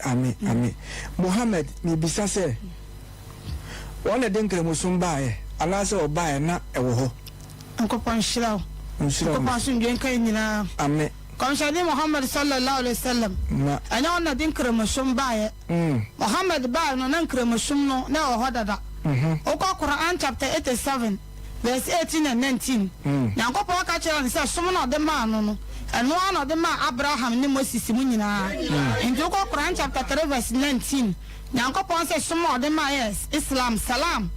Amen. Muhammad mi bisa se wona den kremusum baaye anase obaaye na ewo ho nkopon shiraw nkopon sunjen kan nyina amen kom shadi Muhammad sallallahu alaihi wasallam anya wona den kremusum baaye Muhammad baaye no nan kremusum no na wo hodada oko Quran chapter 87 verse 18 and 19 nyankopon ka kira ni se som na de ma no eno na de ma Abraham ni Moses mu nyina oko Quran chapter 3 verse 19 nyankopon se som na de ma yes Islam salam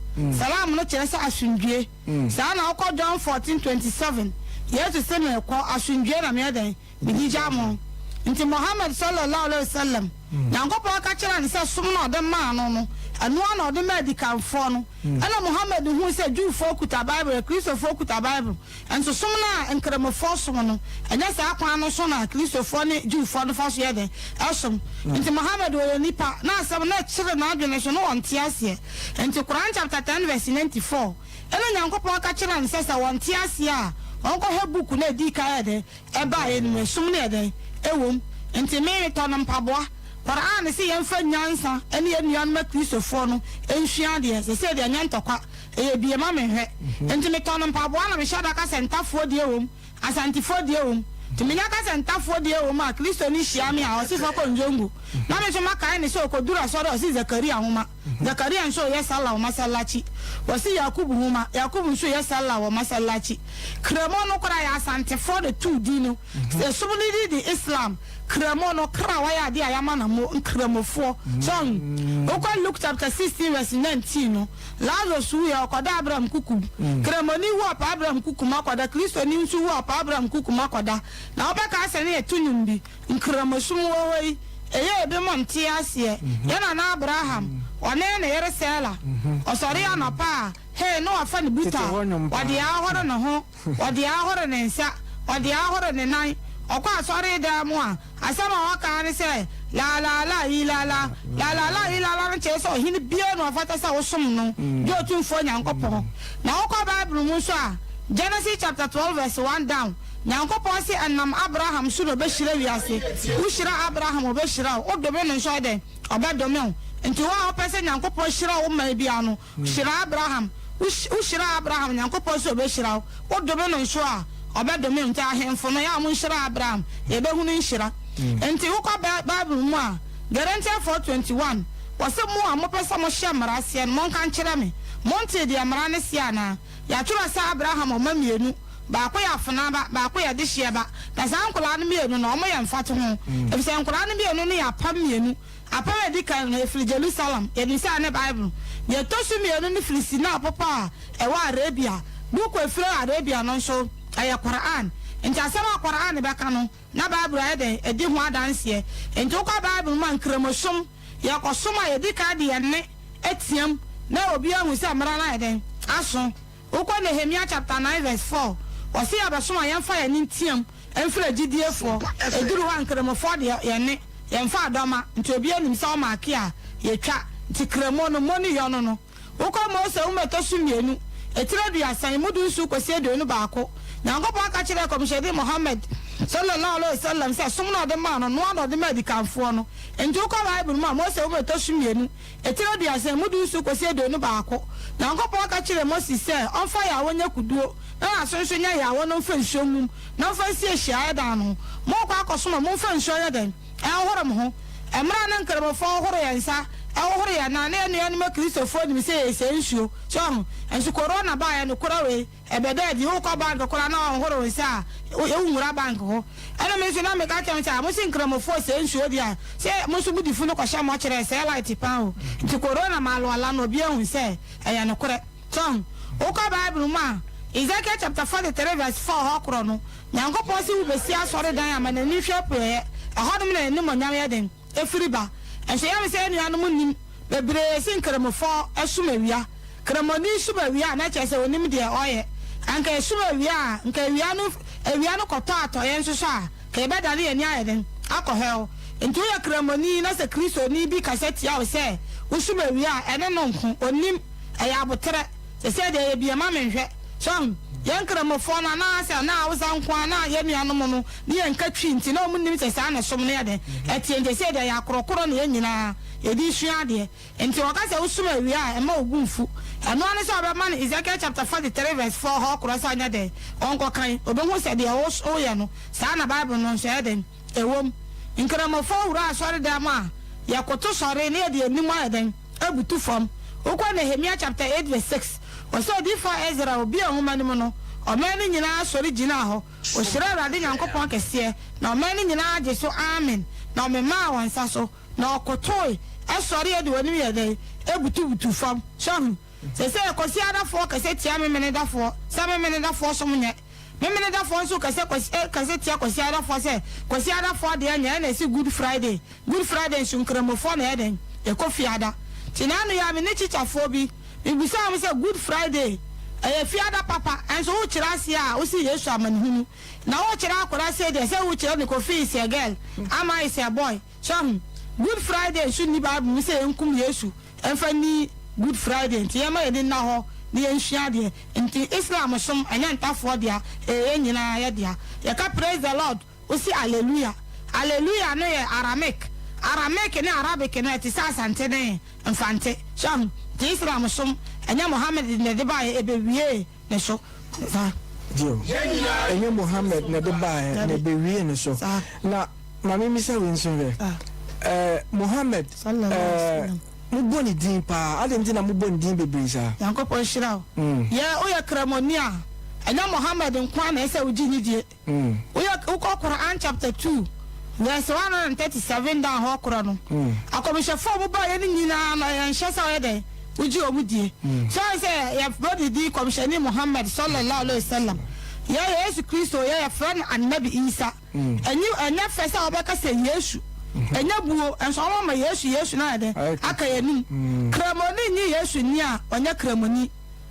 no kire se asundue sa na oko John 14:27 yesu se me ko asundue na me den bi jamo nti Muhammad sallallahu alaihi wasallam nyankopon ka kira ni se som na de ma no anu na de medical for no ana Muhammad hu se Jew folk kuta Bible Christo folk kuta Bible enso som na enkremo for som no anya sa akwan no so na Christo for ne Jew for no fa so ye den asom nti Muhammad wo nipa na asem na kire na adwene so no wonte ase nti Quran chapter 10 verse 94 ana nyankopon ka kire an se sa wonte ase a onko he book na di ka ye den e ba ye no som na ye den ewom nti me to no mpaboa Quran si yemfa nyansa ene yenuan ma Kristofo no enhua de se de nyantokwa bie ma mehwe enti me tono mpabo na me shada ka sentafo de ewom asantifo de ewom timinya ka sentafo de ewom a Kristo ni hia me a osifo ko njongu na me choma kai ni so ko dura so do si Zakaria homa Zakaria nso yesala o masallachi wasi Yakubu homa Yakubu nso yesala o masallachi kremo no kora ya asantifo de 2 dino se subuli di Islam kremo no kra wa ya de ayama na mo kremofo son okwa Luke chapter 16 verse 19 no Lazarus wu ya okoda Abraham kuku kremo ni wu pa Abraham kuku makoda Kristo ni nsu wu pa Abraham kuku makoda na obeka ase ne etunyumbi kremo sum wo wei eye ebe monte ase yana na Abraham one na yere sela osori anopa he no afa ni buta wade ahoro no ho wade ahoro ne nsa wade ahoro ne nan okwa asori da mu a asama waka ni se la la la ilala la la la ilala na che so hini bie no afata sa wosom no jo tumfo nyankopon na okwa Bible mu so a Genesis chapter 12 verse 1 down nyankopon se annam Abraham so be hira wiase wo hira Abraham wo be hira o do be no so de obadome nti wa opese nyankopon hira wo ma bia no hira Abraham wo hira Abraham nyankopon so be hira wo do be no so a obadome nti ahemfo no ya mu hira Abraham ye be hunu hira nti wo kwa Bible mu a Galatians 4:21 wase mu a mo pesa mo hye marasie mo kan kire me monte de amara ne sia na ya tura sa Abraham o mamienu ba ko ya fana ba ko ya de hye ba na sa nkola ne mienu na o mo ya mfato ho e se nkola ne mienu ne ya pam mienu apam edi kan na efri Jerusalem ye ni sa ne Bible ye to su mienu ne Filistina papa e wa Arabia buko efri Arabia no so aya Quran nti asema Quran be kanu na Bible ede edi ho adanse nti ko Bible man kremosom ya kosoma ye di ka de ne etiam na obi ahu se amara na eden aso ukwa Nehemia chapter 9 verse 4 wasi abasoma yemfa ya nintiam emfra gidiefo eduru wa nkremofo de ye ne yemfa adoma nti obi anim sa o maake a ye twa nti kremo no moni yo no ukwa Mose umeto sumienu etira du asan mudu nsu kwesi edo no baako nyankopon aka kire komshedi Muhammad sallallahu alaihi wasallam se sumna de ma no no de medical fo no enti ukwa Bible ma Mose umeto sumienu etira du asan mudu nsu kwesi edo no baako nyankopon aka kire Moses se onfa ya wonya kuduo na asonso nya ya wono mfa nshomum na mfa si ehia da no mo kwa akosoma mo mfa nsho ya den ehoro mo ho emra na nkremofo horo ya nsa ehoro ya na na enu anu Kristofo ni se ese nsuo so ensu corona ba ya no kora we ebede di ho kwa bank kora na horo we sa ewumura bank ho ana me so na me ka kem cha mo sin kremofo se nsuo dia se mo so budi fu no kwasha mo kire se light pa ho nti corona ma lo ala no bia hu se eya no kora so o kwa Bible ma Ezekiel chapter 43 verse 4 hokro no nyankopon si ubesi asore dan amana ni hwepe ahodum na ni monyam ye den efiriba enso yam se enu anu nim bebre sin kremofo asumawia kremoni sumawia na chese onim de oye anka sumawia nka ewia no koto atoye nso so a ka ebedale ye ni ayeden akohel nti ya kremoni na se Kristo ni bi kaseti a se usumawia ene no nko onim eya abotre se de ye bi ma menhwe so Yankramofo na say na awusa nkwa na ye nuanom no ne yanka twi nti na omu nim sesa na som ne de etie nde say de yakrokoro na nyina edi sua de nti waka say usuma awia e ma ogunfu eno ane say obema na Ezekiel chapter 43 verse 4 ho koro say anya de onko kan obehu say de o ye no sa na Bible no say de ewom nkramofo wura asore de ma yakoto sore ne de anim ayeden abutu fam okwa Nehemia chapter 8 verse 6 oso di for Ezra obi ahomanim no omani nyina sori gina ho o hira rade nyankopon kese na omani nyina age so amen na omema wansa so na okotoi esori e de wani yede ebutu fam sham se kosi adafo kese tia memene dafo sa memene dafo so munye memene dafo so kese tia kosi adafo se kosi adafo de anya na esi good friday so nkramofo na eden e kofiada tinanu ya me ne chichafo bi ibisa am say good friday fiada papa enso wo kira se a wo si Yesu amanhunu na wo kira akora se de se wo kira ne kofi is a girl ama is a boy so good friday should ni ba mu say enkum Yesu enfa ni good friday nti yema yedi na ho ne enhia de nti Islam som anya ntafo de a nyina ye de a ye ka praise the Lord wo si hallelujah no ye Aramaic ne Arabic ne ti sa sante ne mfante so Islam som anya Muhammad ne de ba ebewie ne so dio anya Muhammad ne de ba ne ebewie ne so na mami mi se win so Muhammad sallallahu alaihi wasallam muboni din pa adenti na muboni din bebre sa yankopon shirawo ye oya kramonia anya Muhammad nkwa na ese uji ni die oya Quran chapter 2 verse 137 down ho koro no akomishe fo bo ba ye ni nyina na ye nhye sa ye de uji omudie so say ya body di komishe ni Muhammad sallallahu alaihi wasallam ya Yesu Kristo ya friend annabi Isa anya fesa obeka say Yesu enya buo enso ma Yesu na de aka yanim kramoni ni Yesu ni a onya kramoni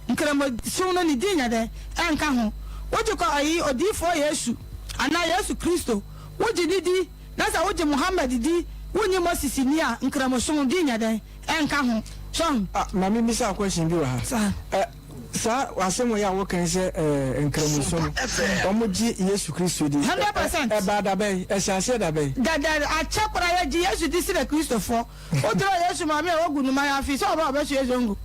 nkramo sunu ni dinya de enka ho woji ko ayi odifo Yesu ana Yesu Kristo woji di na sa woji Muhammad di wonyi Moses ni a nkramo sunu dinya de enka ho John na me misa question bi wa ha sa wasemo ya wo kan se nkramuso omoji Yesu Kristo di 100% ba da be esase da be da a chakura ya ji Yesu di sire Kristo fo odro Yesu ma me ogunu ma ya fi so ba be Yesu ngo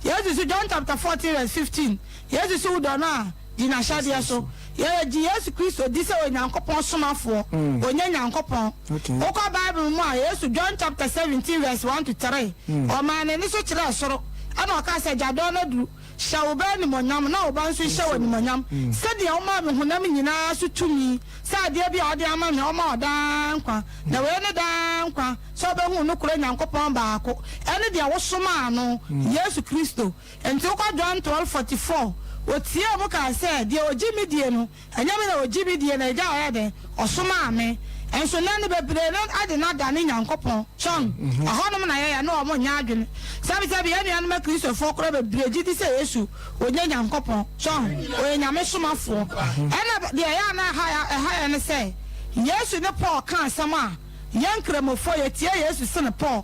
Yesu John chapter 14 verse 15 Yesu su do na di na shadia so ya ji Yesu Kristo di se onyankopon somafo onyanyankopon okọ Bible mu a Yesu John chapter 17 verse 1 to 3 o ma ne so kire soro ana o ka se jado na du shawba ni monyam na oba nso hye wani monyam sede ya oma me honam nyina so tumi sade bia ode ama me oma odan kwa na we ne dan kwa so be hu no kura nyankopon baako ene de wosoma no Yesu Kristo enti kwa John 12:44 otie mo ka se de ogimi die no anya me na ogimi die na ja oyede osoma ame enso na ne bebre no ade na da ne nyankopon chon ahonom na ya na omo nya adwene sabi ya ne ma Kristo fo kora bebre gidi se Yesu onya nyankopon chon onya me somafo ena de ya na ha ya ne se Yesu ne Paul kan sama yankremofo ye tie Yesu se ne Paul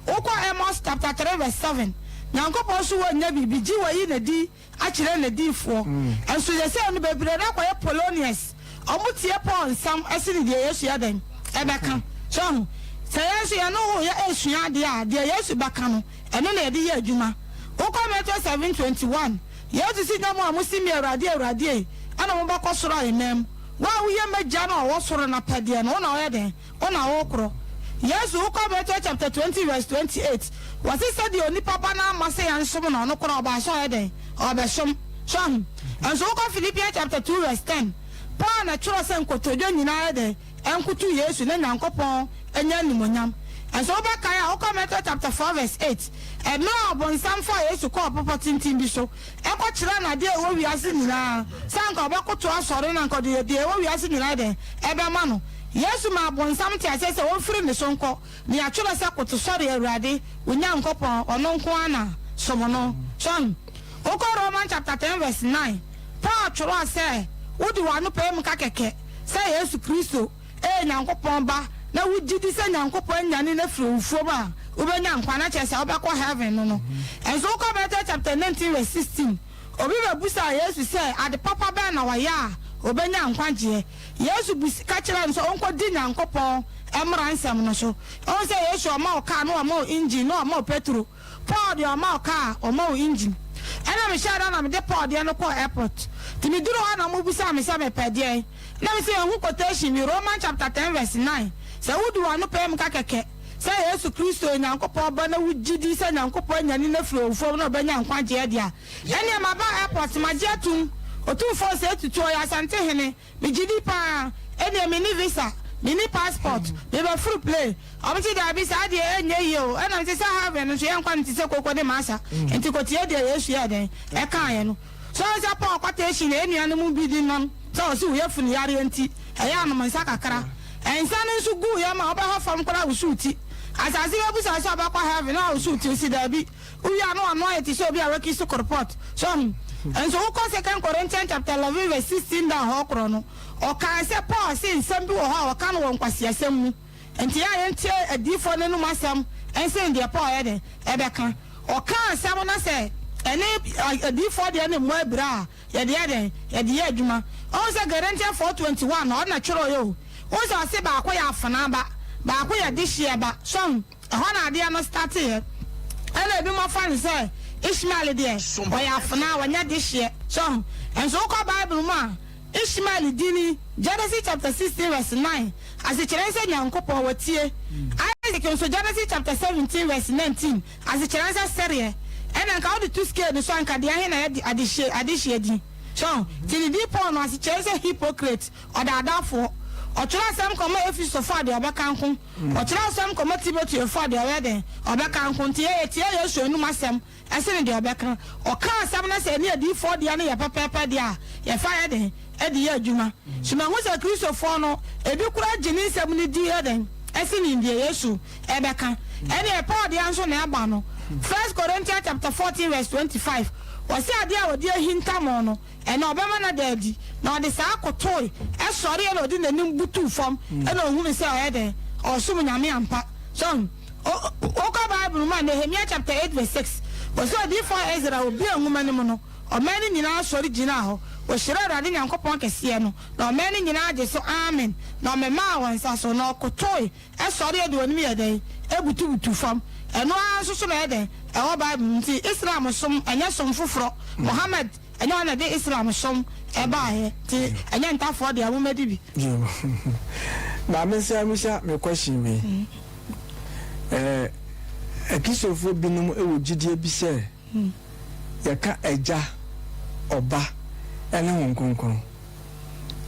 okwa Amos chapter 3 verse 7 nyankopon so wonya bibi ji wayi na di akire na di fo enso ye se no bebre na kwa Polonius omutie Paul sam asini de Yesu ya den ebeka so se Yesu ya no ya esua de a de Yesu baka no eno na de ya adwuma okọ Matthew 7:21 Yesu si nyamo amusimi awrade ana mo bako soro ayenem wa wuye magya na wo soro na pade no na oye den ona wo kro Yesu okọ Matthew chapter 20 verse 28 wasi said the oni papa na amase ya nsom na no kro oba so eden obesom so enso okọ Philippians chapter 2 verse 10 Paul na churo se nkotodwo nyina de enkutu Yesu na nyankopon enya nimonyam enso oba kai a okọ Matthew chapter 4 verse 8 no abonsam fa Yesu ko popo tintin bi so ekọ kira na de wo wiase nyina sanka obekoto asore na nkode de wo wiase nyina de ebe ma no Yesu ma abonsam ti ase se won firi ne so nko ni atworo se koto sore awurade onyankopon ono nko ana somono son okọ Roman chapter 10 verse 9 Paul tworo ase wodi wanu pe mu kakeke se Yesu Kristo nyankopon ba na wugidi se nyankopon nyane na firi ufuo ba obenya nkwa na chese obekọ heaven no enso ko Matthew chapter 19 verse 16 obi be busa Yesu say ade papa be na waya obenya nkwaje Yesu busi ka kire nso onko di Nyankopon emra nsem no so on say Yesu oma o ka no oma engine no oma petrol Paul de oma o ka oma engine ena me shada na me de Paul de no ko airport ti mi duro ha na mo busa me say me pede na me say hu quotation mi Romans chapter 10 verse 9 say wudu wa no pem ka keke say Yesu Kristo Nyankopon ba na wugidi say Nyankopon nyani na fro fo no benya nkwaje dia ene ma ba airport ma je tum otu fo say tutu ya sante hene me gidi pa ene me ni visa me ni passport me be free play amti da bi sa de enye yo ena me say have no so yankwa nti say kokko de masa enti ko tie de Yesu ya den e kan ye no so say pa quotation enu anu mu bi di non so si wo yefuni yare enti e ya no mansa kakra ensa no nso gu ya ma oba ha fam kora usuti asase ya busa so ba kwa heaven na usuti si da bi uya no anointing so bi a weki so report so and so ko 2 Corinthians chapter 11 verse 16 da ho kro no o kan se Paul say nsem bi wo ha o kan wo nkwasi asem mu enti ya yentie adifo ne no masem ense de Paul ye de e be kan o kan asem na se ene adifo de ne mo abira ye de ye adwuma o se Corinthians 4:21 no na tworo yo o se ba akwa ya afana ba akwa ya dihie ba so ho na ade no start here ene bi mo fan say Ishmael de o ya afana wanya dihie so enso ko Bible ma Ishmael dini Genesis chapter 16 verse 9 as it chere Nyankopon watie Isaac so Genesis chapter 17 verse 19 as it chere serie ena ka o de two scale no so anka de ahe na adihie di so tini di Paul no as it chere hypocrite or da adafo o chere sam komo Efeso for de obeka nko o chere sam komo Timothy for de wede obeka nko tie Yesu enu masem ese de obeka o ka sam na se ne di for de na ya pepepe de a ye fa ye de e di adwuma suma hu se Kristo for no ebi kura gini sam ni di ye den ese ni die Yesu ebeka ene Paul de anso na aba no 1 Corinthians chapter 14 verse 25 wasi ade a wodi ahinta mo no ene obema na dadi na ode sa akotoi e sori e na odi nanim butu fam e na ohunu se oyede osum nyame ampa so o ka Bible man Nehemiah chapter 8 verse 6 wasi odi for Ezra obi anwuma ne mo no o mani nyina sori gina ho o shira rade Nyankopon kese no na o mani nyina age so amen na o mema wansa so na okotoi e sori e de onim yede e butu fam eno asoso na yede e ho Bible nti Islam som anya som foforo Muhammad anya na de Islam som e ba he ti anya ntafo de awomadi bi ba me say me question me ekisofo binum e wo gidie bi se yaka eja oba ene wonkonkon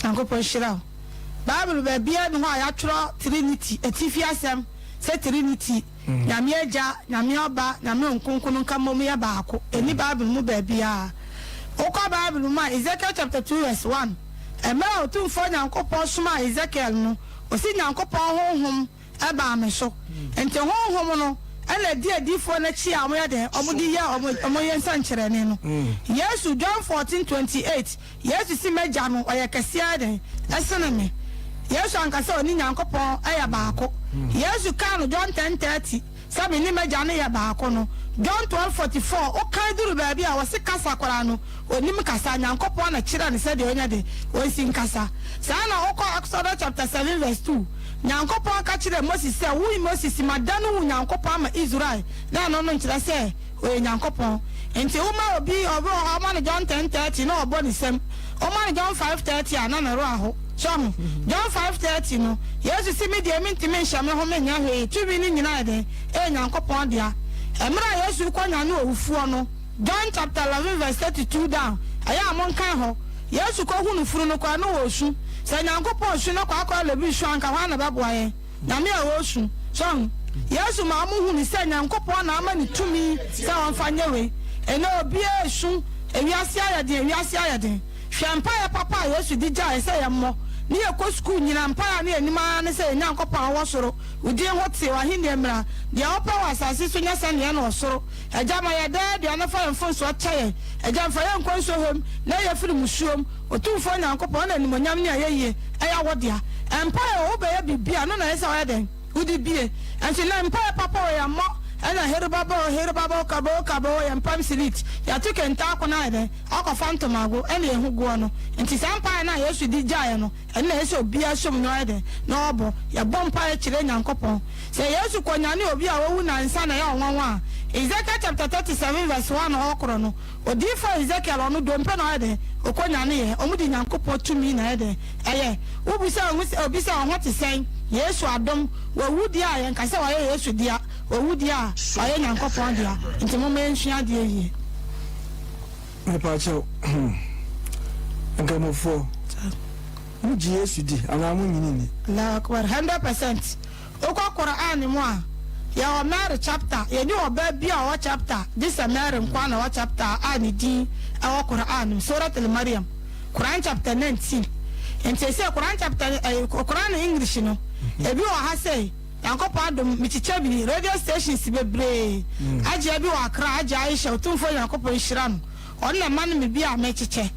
Nyankopon shira Bible ba bia no ha ya tworo Trinity etifi asem se Trinity nyame eja nyame oba nyame wonkonkon nka mom ya baako eni Bible mu ba bia Oka Bible ma Ezekiel chapter 2 verse 1 emera otumfo Nyankopon soma Ezekiel no osi Nyankopon honhom eba me so ente honhom no ele di adifo na chi amoya de omudi ya omoye nsankyere ne no Yesu John 14:28 Yesu si meja no oye kese de esene me Yesu ankasa oni Nyankopon aya baako Yesu kan John 10:30 sabi ni meja no ya baako no John 12:44 o kan duru ba bia wo se kasa kwara no onim kasa Nyankopon na kira ne se de onya de o si nkasa sa na o ko Exodus chapter 7 verse 2 Nyankopon ka kire Moses se wo Moses madanu wu Nyankopon ma Israel na no no nkira se o Nyankopon enti wo ma obi obo o ma John 10:30 no obo ni sem o ma John 5:30 ana na ro aho John 5:30 no Yesu si me de mentime nhame ho menya hwe tubi ni nyina de Nyankopon dia emra Yesu kwanya no owufuo no John chapter 11 verse 32 down aya amon kan ho Yesu ko hunu furu no kwa no wosu se Nyankopon su no kwa akwa lebi su anka hwa na baboaye na me a wosu so Yesu ma mu hunu se Nyankopon na ama ni tumi se wonfanye we ene obi esu ewiase ayade hwempa ya papa Yesu di ja ese ya mo ni ekọ school nyina mpa na enima ne se Nyankopon wo soro udi hote wa hini emra de opa wa asase so nya se ne na osoro eja ma ya de ana fa mfo so chaye eja mfa ya nkon so hem na ya firi musuom otumfo Nyankopon na nimonyam ne ayeye eya wodia empa ya wo be ya bibia no na ese wa den udi bie anti na mpa ya papa wa ya mo ana heribabo kabo yampam silit ya to kenta akona ede akọ phantom ago ene ehu go no nti sampa na Yesu di jaye no ene Yesu obi asom no ede na obo ya bompa e kire Nyankopon se Yesu kwanyane obi a wowu na nsa na ya onwanwa Ezekiel chapter 37 verse 1 okoro no odi for Ezekiel ono dompe no ede okonyane ye omudi Nyankopon tumi na ede eye ubisa obisa ohoti sen Yesu adom wawudi a yen kase wa Yesu dia wawudi a aye Nyankopon dia nti mo menhua dia yi me pa cho ngamofo muji Yesu di ana mo nyini ni Allah akbar 100% okọ Quran mu a ya o Mary chapter ye ni oba bia o chapter this Mary nkwa na o chapter ani din e Quran Surah al-Maryam Quran chapter 19 enti say Quran chapter Quran English no ebi o ha say Nyankopon adom michicha bi radio stations bebre aje bi wa Accra aje Aisha otumfo Nyankopon hira no on na man me bi a mechiche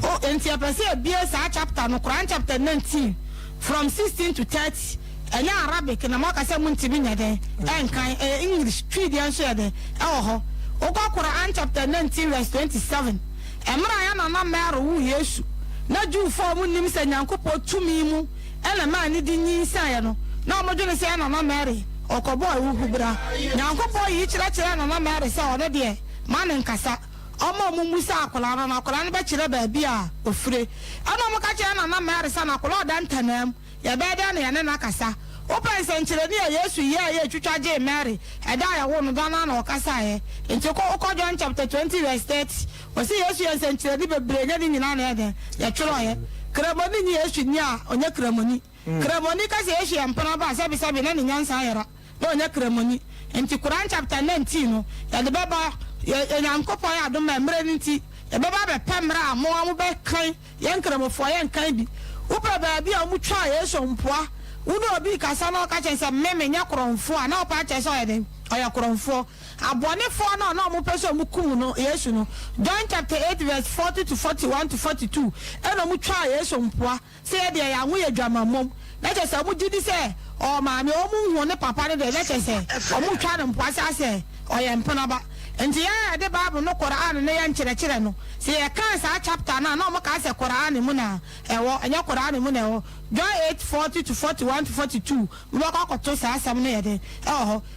o enti apese bia sa chapter no Quran chapter 19 from 16 to 30 enya Arabic na maka se muntibi nyade enkan English tweet yan so yade ho okọ Quran chapter 19 verse 27 emra ya na Mary wu Yesu na ju fo mu nim se Nyankopon tumi mu ena ma ni di nyinsa ya no na omodwene se na Mary okobo wu hubra Nyankopon yi kire na Mary se one de ma ne nkasa omo mu musa akola na akola ne be kire ba bia ofure ana mo ka kire na Mary se na akola oda ntanam ya beda na ya ne nakasa open senchire ni Yesu ye twitwa je Mary eda ya wo no dana na okasa ye nti ko John chapter 20 verse 30 o si Yesu ye senchire ni bebre nya ni nyina na ede ya tworo ye kremoni ni Yesu ni a onye kremoni ka se Yesu ya mpana ba sabi na ni nyansa yera na onye kremoni nti Quran chapter 19 no ya de baba ya Nyankopon ya do memre nti ya baba be pemra amu be kan ye kremofo ye kan bi upa ba bi a mu twa Yesu mpoa uno obi kasa na ka chense meme nya kromfo a na opa chese oyeden oya kromfo abonefo na mu peso mu kum no Yesu no John chapter 8 verse 40 to 41 to 42 eno mu twa Yesu mpoa se ye de ya hu ye dwamamom na chese mu gidi se o ma me o mu hu ne papa ne de na chese o mu twa ne mpoa se oya mpana ba enti ya de Bible no Quran ne ya nkyerɛkyerɛ no se ye kan sa chapter na mo ka se Quran mu na ewo enya Quran mu na ewo John 8:40 to 41 to 42 mo ka ko to sa asam ne ye de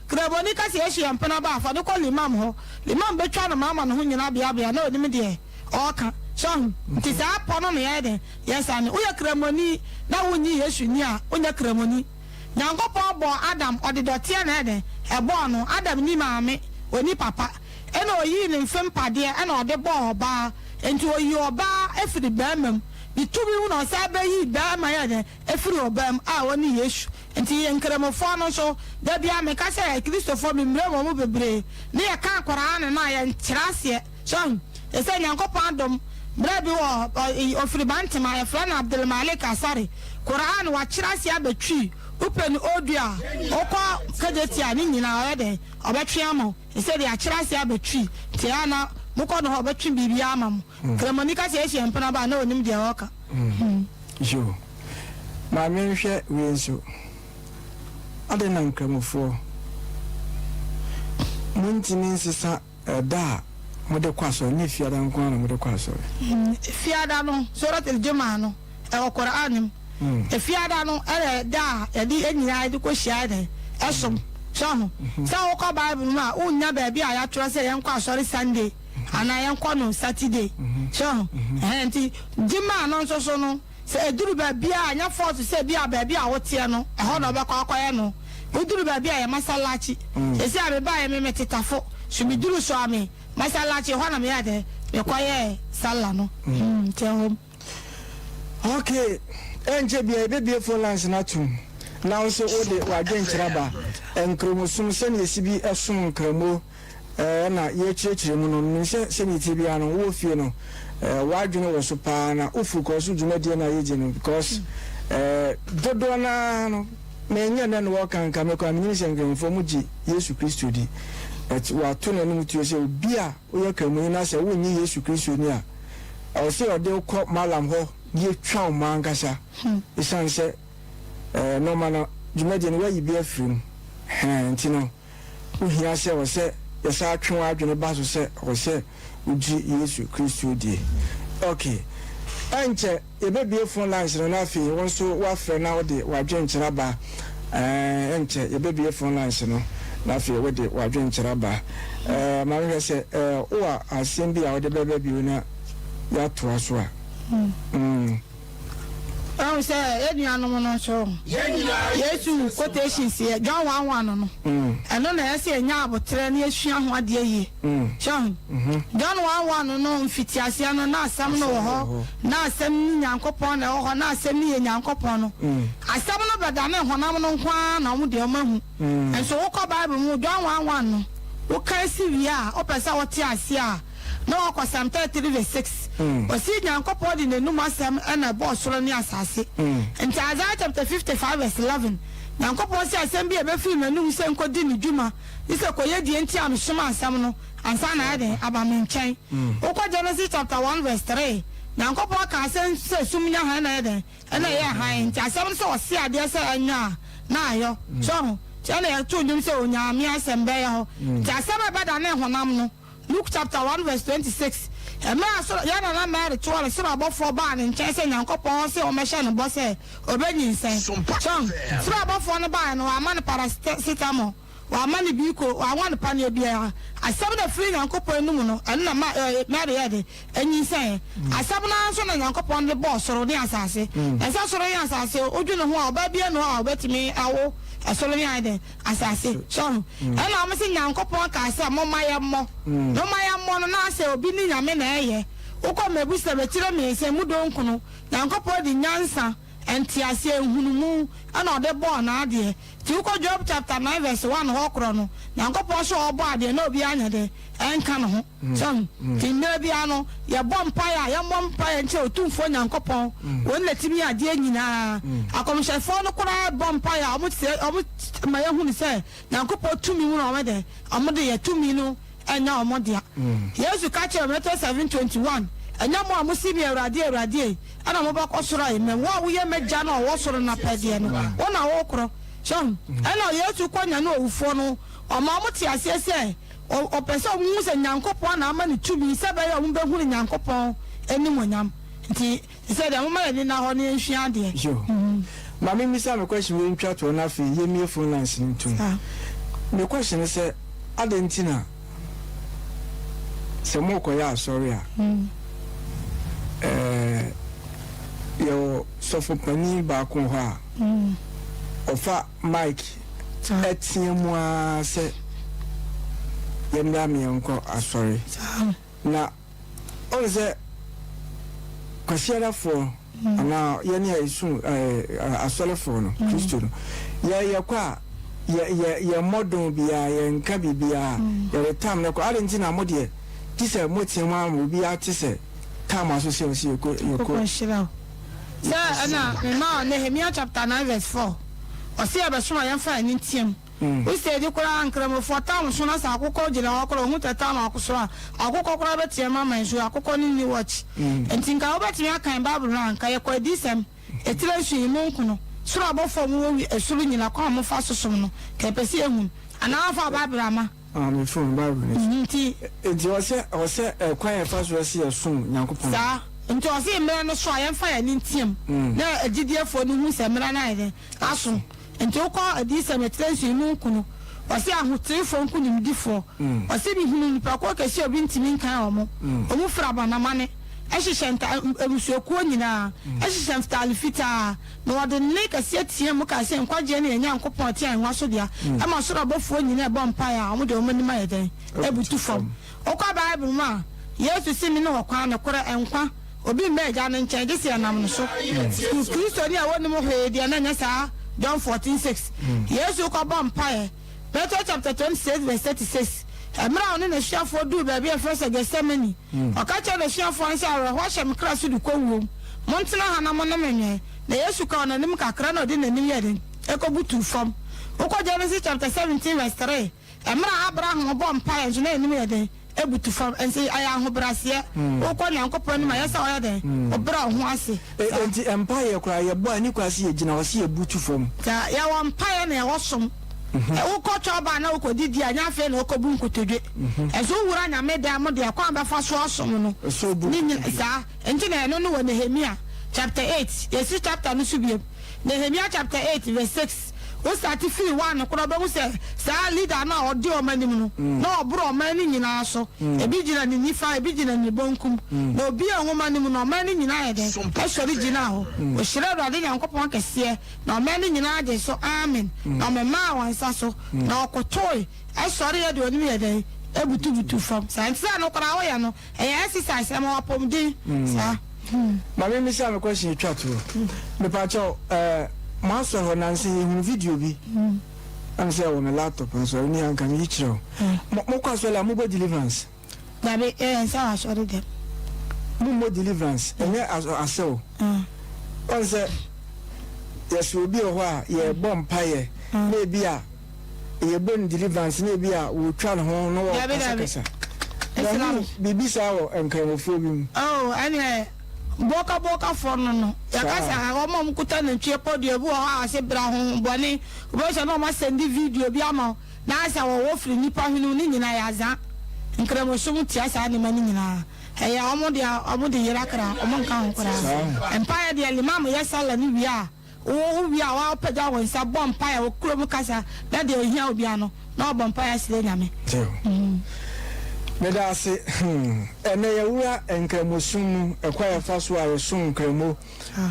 kraboni ka se Yesu yampana ba fa de ko limam ho limam be twa na mama no ho nyina bia na onim de o ka so nti sa pono no ye de yes ani wo ye kraboni na wonyi Yesu ni a onya kraboni Nyankopon bo Adam odidote na de ebo no Adam ni maame oni papa ena oyi ne mfem pade ena ode bo oba enti oyi oba efiri bamam bitumi hu na sa ba yi bama ya de efiri obam a woni Yesu enti yenkremofo no so da bia me ka se Kristofo me mremo mo bebre ne ya ka Quran na ya nkyerase so ese Nyankopon adom bra bi wo ofiri bantima ya Fran Abdul Malik Asare Quran wa kyerase abetwi open odua okọ kageti ani nyina oyede obetwe ama ese de akyerase abetwi ti ana mukọ no obetwe bibia ama mo kremonika se ehye mpana ba na onim de oka jo ma me hwe wenso ade na nkremofo muntini nsesa da mo de kwaso ne fiada nko na mo de kwaso fiada no suratul jumaa no e Quran efiada no da di enyina de ko hia de esom so sa wo ko Bible ma unya ba bia ya tro se yen kwa sorry Sunday ana yen kwa no Saturday so enti jima no so no se eduru ba bia anya force se bia ba bia wote no e ho no be kwa akwaye no uduru ba bia ya masalachi ese abe ba ya me tetafo so mi duru so ame masalachi ho na me ya de me kwaye sala no home okay enje bia be phone lines na tum now so ode wa gyenkyeraba enkromosum se ne sibi esom nkramo na ye kyekire mu no nse se ne tibia no wo fie no wa dwene wo so pa na ofu ko so dwumadi na ye gye no because dodo na no me nya na no kanka me kwa menyi senkromfo mu gi Yesu Kristo di et wa to na no tuo se bia wo ye kamu na se wo nyi Yesu Kristo ni a o se ode ko malam ho ye twa mangasa isanse no mana dwumadi no wa yi bia firim ntino uhia se wo se yesa atwe wa adwene ba so se wo se uji Yesu Kristo die okay enche yebebie phone lines no na afi won so wa frɛ na wo de wa dwenkyera ba enche yebebie phone lines no na afi wo de wa dwenkyera ba ma hwɛ se wo a asɛm bi a wo de bebe bi na ya to aso a I say, any animal show. Yes, you quotations here. John 1:1 no. And then I say, Yabo, 10 years, Shan, what dear ye. John 1:1 no, Fitiasiano, not some no, not some Yankopon, or not send me a Yankopono. I summon up a dame, one amon one, or with your mum. And so, Oka Bible, John 1:1. What can I see? We are, Opera Sawa Tia. No, because I'm 33:6. But see, Yankopon in the Numasam and a boss Solani Assassi. And Isaiah chapter 55:11. Yankopon says, "Send me a film and no same Codini Juma." This a Koyedi and Tiam Shuma Samno and San Ade Abamin Chain. Oka Genesis chapter 1:3. Yankopon can send Sumia Hanade and I am Jasam so see a dear say na yo. So, Jenny told him so, Yamia Sembeo. Jasama Badane Honamno. Luke chapter 1:26. A man so yana married to a sort of 4 barn in Chasing and Copon, say, or Machine, boss, or Benny say, Chum, so about 4 barn, or a man parasitamo, or a money buco, or 1 panny beer. I saw the free and Copon Nuno, and married, and you say, I saw an uncle upon the boss or the assassin, and such a assassin, or you know what, baby, and all, bet me, I will. A solemn idea, as I say, John. And I'm missing Uncle Ponk. I said, Momma, no, my amon, I say, Obini, a man, who come a booster, a tirame, say, Mudoncono, Uncle Pod in Yansa, and Tiasia, Hunu, and all the born idea. Tuko Job chapter 9:1 Hawkrono, Uncle Posho or body, no behind it, and Cano, son, Tinabiano, your bumpire, your bumpire, and show 2 for Uncle Pon, when the Timia Diana, I come shall phone a crowd bumpire, I would say, I would my own say, Uncle Pon 2 million already, I'm a 2 million, and now Modia. Here's you catch a letter 7:21. And no more Mussimi radia, and I'm about Osra, and what we have met Jano, was on a pedian, 1 hour okro. John, and I hear to Quanya no Ufono, or Mamuti, as I say, or person moves and Yankopon, I'm money to me, Sabay, or Umber in Yankopon, anyone yam. He said, I'm married in our honey and Shiandia. Mammy, Miss, I have a question. We try to enough in me for lancing too. The question is, Argentina. Some more Koya, sorry. Your sofa penny back on her. Ofa Mike etiemwa se yendami onko asori na onse kwasiara fo na yeni isu asole fo no Kristo no ya kwa ya modon bia ya nka bibia ya retam na ko Argentina modie tise motiemwa mo bia tise time aso se yoko sir ana Nehemiah chapter 9:4. I see a bashma yan fa ni team. We say the Quran kram for town so na sa akoko gina akoro hu tata na akosora akoko kora betie mama nso akoko ni watch entinka obetimi akan Bible ran ka ye kwa disem etire hwi mu nkuno soro abofo mu esuru nyina kwa mo fa sosom no ka pese ehun ana fa Bible ama me phone Bible nti ose kwa ye fa so se esum Nyankopon sa nti ose mmere no so ayen fa ya ni team na agidiefo no hu se mmere na ide aso nti uko adisa metrensi mu nkuno wasi ahotrefo nkunim difo wasi bi hunu nipa ko kesi obi ntimi nkan omo omu fraba na mane ehihenta ebusuokuo nyina ehihenta alfita no wode ne kesi atie mu ka se nkwaje na enya nkopon tie anwa so dia ama so rabofo nyina e bompa ya omo de omo ni mayeden ebutu fom uko Bible ma Yesu simi no kwa na kora enkwa obi meja na nchen disi anam no so Kristo ni a woni mo hwe dia na nya saa John 14:6. Yes, you come on Pie. Matthew chapter 26:36. Emra on the share for do baby first Gethsemane. O catch the share for answer wash am class to ko wo. Montana hanamona menye. Na Yesu ka na nim kakra na odi na nim yeden. Ekobutu fam. Oko Genesis chapter 17:3. Emra Abraham bon Pie nso na nim yeden. Ebutu fam and say I am hobrasia. Oko Nyankopon ma yesa oyeden. Obra ho ase. Enti empire kra ye bo ani kwase ye gina wase ebutu fam. Ya wa empire na ye wosom. Uko choba na uko didi anya fe na uko bu nkotodwe. Ezo wura nya meda mo de akwa ba fa so asom no. Ni sa enti na no no wo Nehemia chapter 8. Yes chapter no subie. Nehemia chapter 8 verse 6. O start free one ko ba mu se sa leader na odi o manim no. Na obro o mani nyina so. Ebi gina ni nifa, ebi gina ni bonkum. Na obi enwo manim no mani nyina ye den. E sori gina ho. O hire Awurade Nyankopɔn kese na o mani nyina de so amen. Na me ma wansa so na okotoi. E sori ye de oni ye den. Ebutu fam. Sa nsa no kra wo ya no. E exercise e ma wapom din. Sa. Ma me say me question twa to. Me pa cho maso ho nansi hu video bi. Am say on laptop so ni an kan yichiro. Mo kwa so la mo deliverance. Na be sa asori dem. Mo deliverance. Enye aso. On say yes we bi ho a ye bom paye. Na bi a ye bon deliverance na bi a wo twa ho no wo kasa. Bibi sa wo enkanofo bi. Oh, anyway. Boka for no yakasa omo mkuta na ntwe podio bi ho ase bra ho boni bo se no ma send video bi ama na asa wo firi nipa hunu ni nyina yaza nkramo sum ti asa ni mani nyina eya omo de yirakra omo nka ho kora empire de limam yesala ni bia wo bia wa pega won sa bom empire wo kuro mu kasa na de ohia obi ano na bom empire sile nyame Meda se ene yewura enkremosum ekwaya faso a yesun nkremo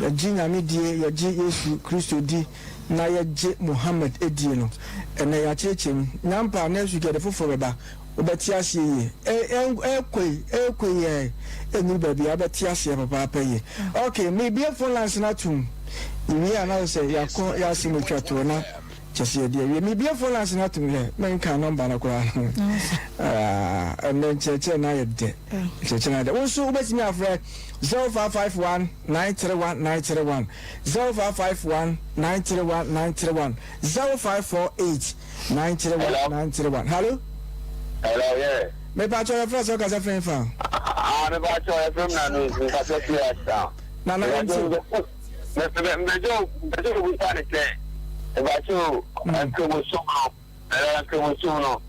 ya jinya medie ya ji Yesu Kristo di na ya je Muhammad edie no ene ya chechem nyampa na esu gede foforo ba obeti ase ye ekoi ye enu ba bia obeti ase papa ye okay me bia phone lines na tum iwi ana se ya simu twato na chese de me bia phone lines na tum he men ka number na kwa and then cheche na yede cheche na de wonso obeti me afre 0551 931 931 0551 931 931 0548 931 931 hello yeah. Me pa cho your friend so ka se friend fa. Me pa cho your friend na no ka se clear down. Na me jo bu ta ne se. E ba cho anko so no.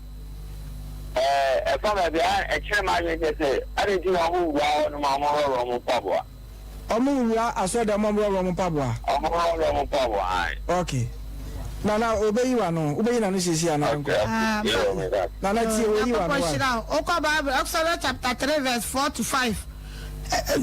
E fa me bia e kire ma je se. Ade ti na hu wa no ma mo mo pabo. Omo wura aso da mo mo pabo. Omo mo pabo ai. Okay. Nana obeyi wa no obeyi na no sisi ana nko nana ti obeyi wa no okwa Bible Exodus chapter 3 verse 4 to 5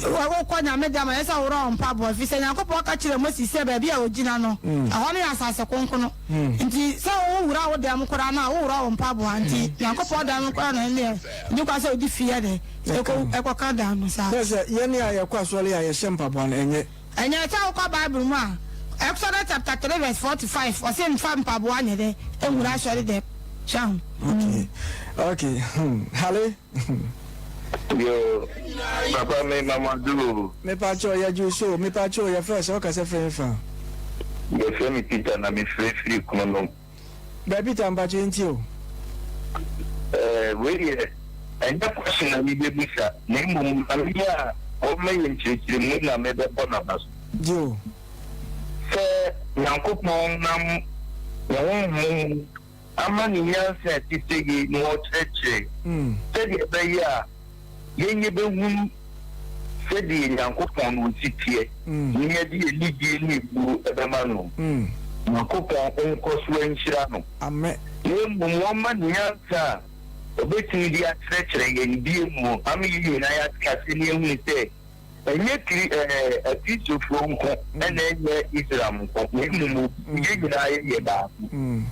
wo kwa nya media ma yesa woro ompa bo fi se Nyankopɔn ka kire Moses se ba bia ogina no ɛhɔ ne asase konkono nti se wo wura wo dem kora na wo wura ompa bo anti Nyankopɔn da no kora na ne ndi kwa se odi fie de ekɔ da no sa se ye ne aye kwa so le aye shempa bo na enye ta okwa Bible mu a Exodus chapter 3 verse 45 or same fam pabo anye de enwura sori de cham okay hello yo papa me mama do me pa cho ya ju so me pa cho ya first o ka se friend fa me friend Peter na me free kono ba Peter mba che nti o we here and that question na me be bisa na mo amia o me yin mu na me be bona bas jo se Nyankopɔn nam yɛn ama ne nyansa titigi no ɔkyerɛkyerɛ sɛdeɛ ɛbɛyɛ a yɛnyɛ bɛhu sɛdeɛ Nyankopɔn no ɔsitie yɛnyɛ de yɛnigye ne ebuo ɛbɛma no Nyankopɔn nkɔ so nhyira no amen na mmom wɔma ne nyansa a ɔbɛtumi de akyerɛkyerɛ yɛn bie mu ama yɛ nyinaa yɛakase ne ɛhu sɛ enye atitofo nko na enye Israel nko mu ye nyina ye ba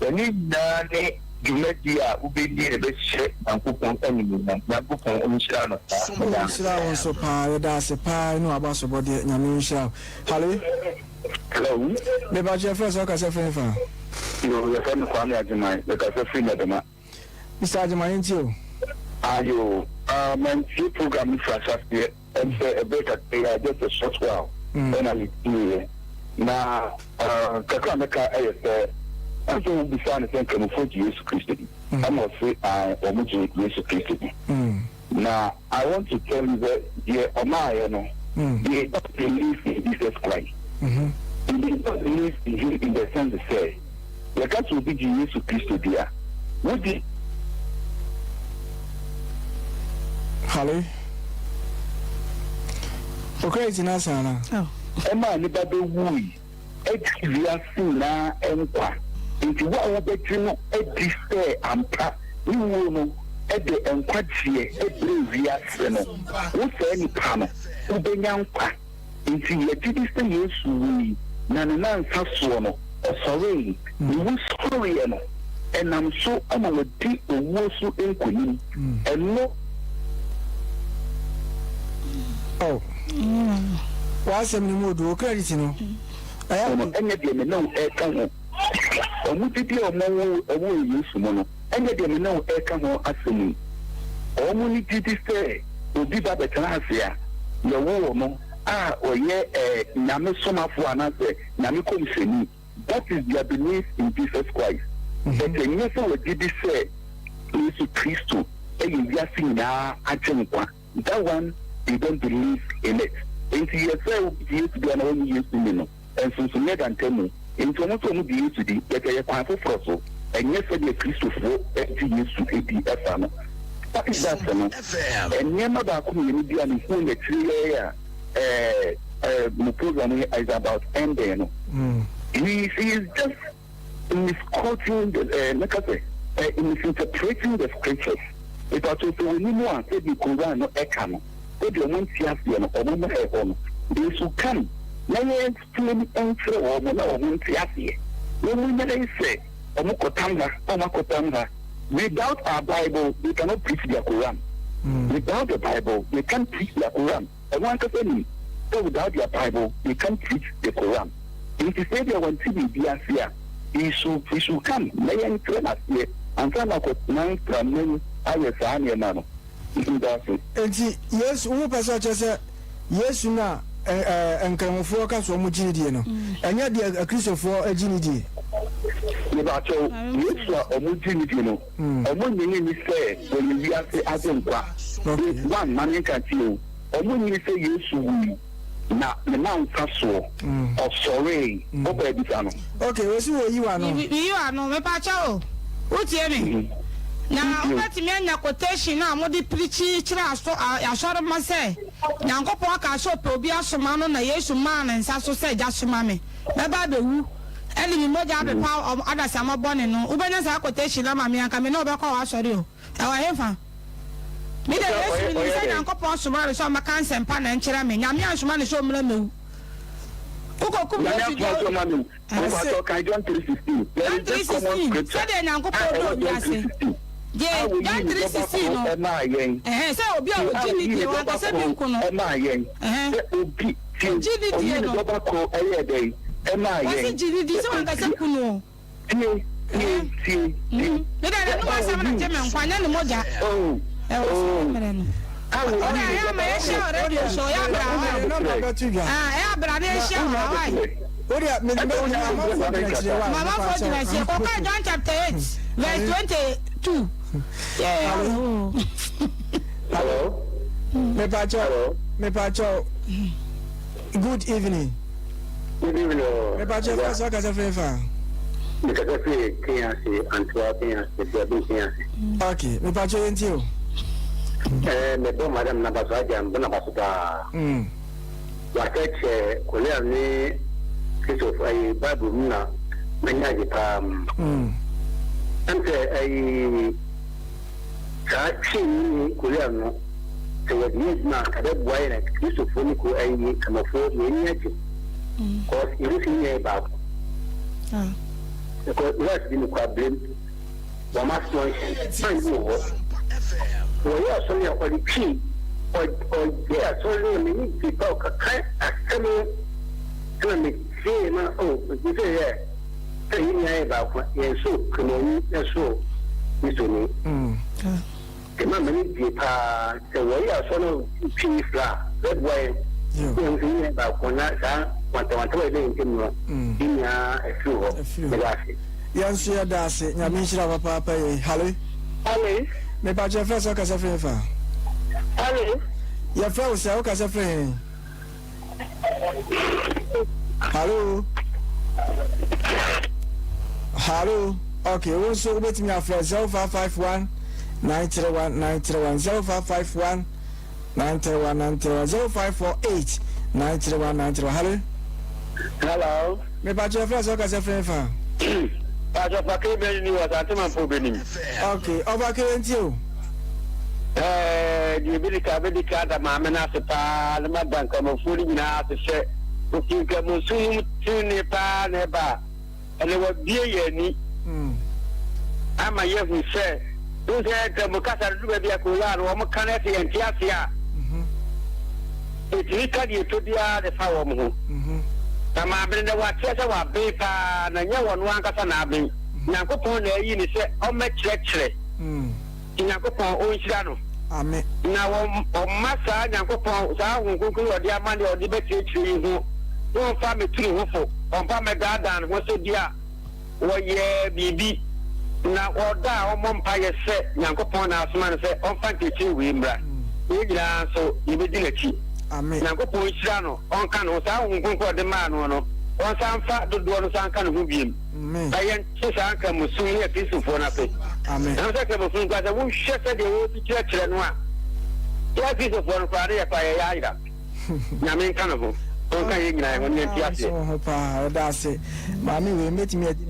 eni na ne jumadi a ubedi e be hye Nyankopɔn animi na Nyankopɔn onhyira no onhyira won so pa da se pa no aba so bode nyame onhyira hello me ba je first o ka se friend fa yo ya fa me kwa me ajima e ka se friend na dema Mr. Ajima yin ti o ayo man see program for Saturday and a better just a short while and I'm here now kakameka ayese anso bi fa ne senka mo for Jesus Christ I'm also omuji Jesus Christ now I want to tell you that the Omaya no they don't believe in Jesus Christ they don't believe in him in the sense to say You can't be Jesus Christ dear. Would you? Hello. Okay, it's not Sana. Oh. Emma, the baby woo. Exia Sina and Qua. Into what I bet you know, Eddie Fair and Pat. You know, Eddie and Quatia, Eddie Via Seno. What's any panel? Ubenyam Qua. Into your Tibby Yes, we, Nana Sassono, or sorry, you will sorry, and I'm so I'm a deep wosu in Queen, and no. Oh, what's a new mood? Okay, you know. I am any no air cannon. Or would it be a more use mono? Any no air cannon assuming. Or money did it say, will be better here. Your woman, or ye, Namasoma for another, Namikom. That is their belief in Jesus Christ. But the never did it say, Jesus Christ, and you are seeing now, that one, they don't believe in it. And he has said, used to be an only used to me. And since you made and tell me, into almost only be used to be, that I am powerful for so, and yes, I be a Christopher, and used to ATF. What is that, and never back community and whom the 3 year program is about ending. He is just misquoting the misinterpreting the scriptures. It was also when you know said the Quran no ekano. They don't want to have the no or they should come. Now you explain answer or no to have here. When we say Omokotanga, without our Bible, we cannot preach the Quran. Without the Bible, we can't preach the Quran. And one can say, so without your Bible, we can't preach the Quran. If you say they want to be here, he should come. May I train us here and come up with 9 from I was a man. Yes, who passages, yes, now, and can focus on Mujini, and yet a Christian for a Ginity. About your Mujini, and when you say, when you are saying, one man can you, or when you say, yes, now the man Castle or sorry, okay, we'll see where you are. You are no Pacho. What's your name? Now, let me na quotation now. What the preachy trash? I shot him myself. Now, go park. I shop to be a shaman na Yesu man and Sasso said, just mammy. Never the who. Any more job the power of other summer bonnet. No, Ubenas a quotation. I'm a coming over. I saw you. Our heaven. Me the Yesu when you say Uncle Paul Sumar, so my cancer and pan and cherami. Yamian Suman is so menu. Uko come to I don't 316. Said Uncle Paul, yes. Yeah, John 316. So be a Jimmy, what I said, Uncle. Jimmy, Jimmy, so I said, Kuno. John chapter 8, verse 22. Hello. Me Pacho. Good evening. Good evening. Me Pacho, what's up, Casafa? Okay, me Pacho into you. Me don't madam Nabasaja and Bonabasuta. What Koleani Christopher Babu Muna, Manajipam. And a Chachi Koleano. So what needs not a dead wine and Christophonico and can afford many edges. Because it is in a bag. Because what's been problem, one must find more. Well, yes, only for the key, or yes, only many people can me see, oh, you say, yeah, saying about yes, so, come on, yes, so, this only. The man the way I saw key flat, that way, you know, about one night, what I told him in a few. Yes, you are Darcy, Yamisha Papa, Hallie. Hallie, me Pacho first, or Casafa. Hallie, your first, or Casafa. Hello. Hello. Okay, also wait me after 0551 931 931 0551 931 931 0548 931 931. Hello. Me ba your friends o ka se friend fa. Pastor Pakebe ni was atema po benim. Okay, over current you. The medical da ma na se pa na madan ka mo furi na se she. O ki ka mo su tuni pa ne ba. Ele wo bie ye ni. Ama ye hu she. Do se ka mo ka sa du be bia ko la no mo kan ese en tiase a. E ka di to dia de fa wo mo. Tama bende wa tiase wa be pa na nya wonu an kasa na be. Nyankopon na yi ni se o me kire. Nyankopon o nhira no. Amen. Na o masa Nyankopon sa hunkunkun odi amane odi be kire hu. Won fa me tiri hu fo. On fa me gadan ho se dia. Wo ye bibi. Na oda o mompa ye se Nyankopon na asoma ne se on fa kire wi mbra. E gira so ye be di nachi. Amen. Nyankopon nhira no on ka no sa hunkunkun odi ma no. On san fa do no san ka no hu biem. Amen. Ayen san ka musu ye Kristo fo na pe. Amen. Na sa ka musu ka wo hwese de wo ti kire no a. Ya Kristo fo no fa ya pa ya ira. Nyame ka no ho. On ka ye nyina ho ne ti ase. So ho pa da se. Ma me we metimi adi